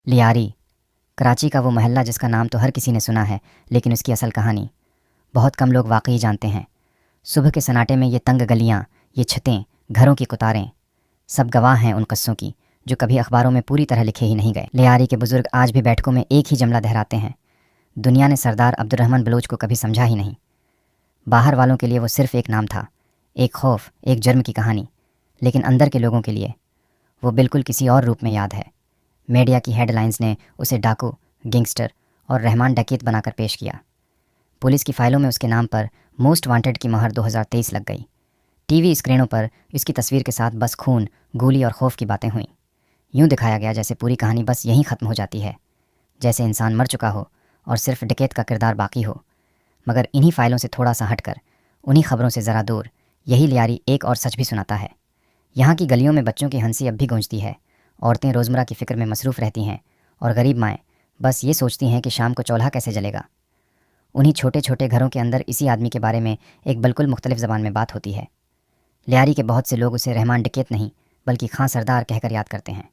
لیاری، کراچی کا وہ محلہ جس کا نام تو ہر کسی نے سنا ہے، لیکن اس کی اصل کہانی بہت کم لوگ واقعی جانتے ہیں۔ صبح کے سناٹے میں یہ تنگ گلیاں، یہ چھتیں، گھروں کی قطاریں، سب گواہ ہیں ان قصوں کی جو کبھی اخباروں میں پوری طرح لکھے ہی نہیں گئے۔ لیاری کے بزرگ آج بھی بیٹھکوں میں ایک ہی جملہ دہراتے ہیں: دنیا نے سردار عبد الرحمن بلوچ کو کبھی سمجھا ہی نہیں۔ باہر والوں کے لیے وہ صرف ایک نام تھا، ایک خوف، ایک جرم کی کہانی، لیکن اندر کے لوگوں کے لیے وہ بالکل کسی اور روپ میں یاد ہے۔ میڈیا کی ہیڈ لائنز نے اسے ڈاکو، گینگسٹر اور رحمان ڈکیت بنا کر پیش کیا۔ پولیس کی فائلوں میں اس کے نام پر موسٹ وانٹڈ کی مہر 2023 لگ گئی۔ ٹی وی اسکرینوں پر اس کی تصویر کے ساتھ بس خون، گولی اور خوف کی باتیں ہوئیں۔ یوں دکھایا گیا جیسے پوری کہانی بس یہیں ختم ہو جاتی ہے، جیسے انسان مر چکا ہو اور صرف ڈکیت کا کردار باقی ہو۔ مگر انہی فائلوں سے تھوڑا سا ہٹ کر، انہی خبروں سے ذرا دور، یہی لیاری ایک اور سچ بھی سناتا ہے۔ یہاں کی گلیوں میں بچوں کی ہنسی اب بھی گونجتی ہے، عورتیں روزمرہ کی فکر میں مصروف رہتی ہیں، اور غریب مائیں بس یہ سوچتی ہیں کہ شام کو چولہا کیسے جلے گا۔ انہی چھوٹے چھوٹے گھروں کے اندر اسی آدمی کے بارے میں ایک بالکل مختلف زبان میں بات ہوتی ہے۔ لیاری کے بہت سے لوگ اسے رحمان ڈکیت نہیں بلکہ خاں سردار کہہ کر یاد کرتے ہیں۔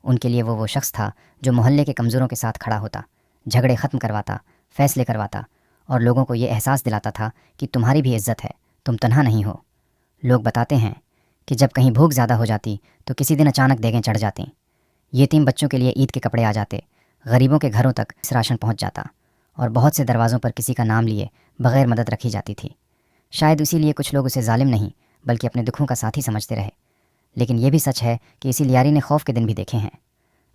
ان کے لیے وہ شخص تھا جو محلے کے کمزوروں کے ساتھ کھڑا ہوتا، جھگڑے ختم کرواتا، فیصلے کرواتا، اور لوگوں کو یہ احساس دلاتا تھا کہ تمہاری بھی عزت ہے، تم تنہا نہیں ہو۔ لوگ بتاتے ہیں کہ جب کہیں بھوک زیادہ ہو جاتی تو کسی دن اچانک دیگیں چڑھ جاتی، یتیم بچوں کے لیے عید کے کپڑے آ جاتے، غریبوں کے گھروں تک راشن پہنچ جاتا، اور بہت سے دروازوں پر کسی کا نام لیے بغیر مدد رکھی جاتی تھی۔ شاید اسی لیے کچھ لوگ اسے ظالم نہیں بلکہ اپنے دکھوں کا ساتھی سمجھتے رہے۔ لیکن یہ بھی سچ ہے کہ اسی لیاری نے خوف کے دن بھی دیکھے ہیں۔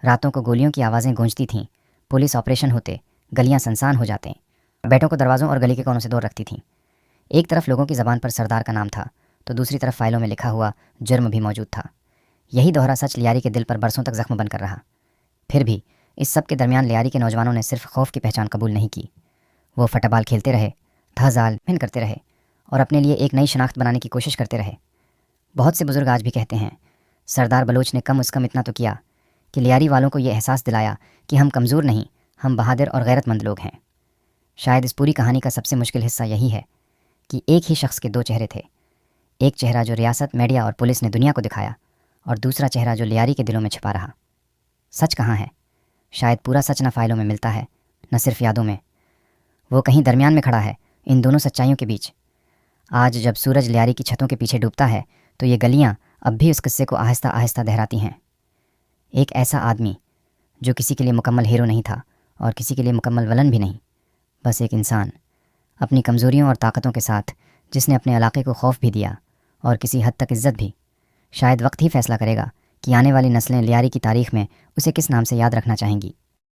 راتوں کو گولیوں کی آوازیں گونجتی تھیں، پولیس آپریشن ہوتے، گلیاں سنسان ہو جاتے، بیٹوں کو دروازوں اور گلی کے کونوں سے دور رکھتی تھیں۔ ایک طرف لوگوں کی زبان پر سردار کا نام تھا تو دوسری طرف فائلوں میں لکھا ہوا جرم بھی موجود تھا۔ یہی دوہرا سچ لیاری کے دل پر برسوں تک زخم بن کر رہا۔ پھر بھی اس سب کے درمیان لیاری کے نوجوانوں نے صرف خوف کی پہچان قبول نہیں کی۔ وہ فٹ بال کھیلتے رہے، دھازال پھن کرتے رہے، اور اپنے لیے ایک نئی شناخت بنانے کی کوشش کرتے رہے۔ بہت سے بزرگ آج بھی کہتے ہیں سردار بلوچ نے کم از کم اتنا تو کیا کہ لیاری والوں کو یہ احساس دلایا کہ ہم کمزور نہیں، ہم بہادر اور غیرت مند لوگ ہیں۔ شاید اس پوری کہانی کا سب سے مشکل حصہ یہی ہے کہ ایک ہی شخص کے دو چہرے تھے، ایک چہرہ جو ریاست، میڈیا اور پولیس نے دنیا کو دکھایا، اور دوسرا چہرہ جو لیاری کے دلوں میں چھپا رہا۔ سچ کہاں ہے؟ شاید پورا سچ نہ فائلوں میں ملتا ہے، نہ صرف یادوں میں، وہ کہیں درمیان میں کھڑا ہے، ان دونوں سچائیوں کے بیچ۔ آج جب سورج لیاری کی چھتوں کے پیچھے ڈوبتا ہے تو یہ گلیاں اب بھی اس قصے کو آہستہ آہستہ دہراتی ہیں۔ ایک ایسا آدمی جو کسی کے لیے مکمل ہیرو نہیں تھا اور کسی کے لیے مکمل ولن بھی نہیں، بس ایک انسان اپنی کمزوریوں اور طاقتوں کے ساتھ، جس نے اپنے علاقے کو خوف بھی دیا اور کسی حد تک عزت بھی۔ شاید وقت ہی فیصلہ کرے گا کہ آنے والی نسلیں لیاری کی تاریخ میں اسے کس نام سے یاد رکھنا چاہیں گی۔